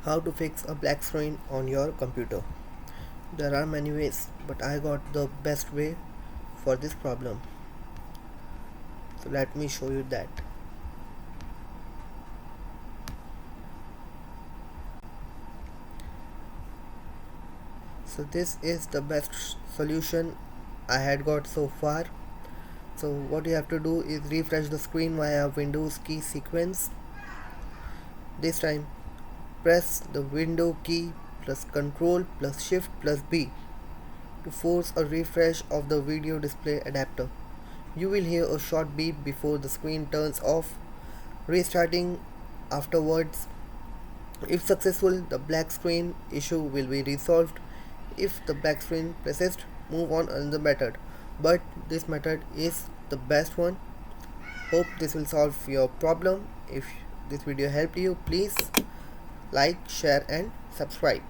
How to fix a black screen on your computer. There are many ways, but I got the best way for this problem. So let me show you that. So this is the best solution I had got so far. So what you have to do is refresh the screen via Windows key sequence. This time press the window key plus Control plus Shift plus B to force a refresh of the video display adapter. You will hear a short beep before the screen turns off, restarting afterwards. If successful, the black screen issue will be resolved. If the black screen persists, move on another method. But this method is the best one. Hope this will solve your problem. If this video helped you, please like, share and subscribe.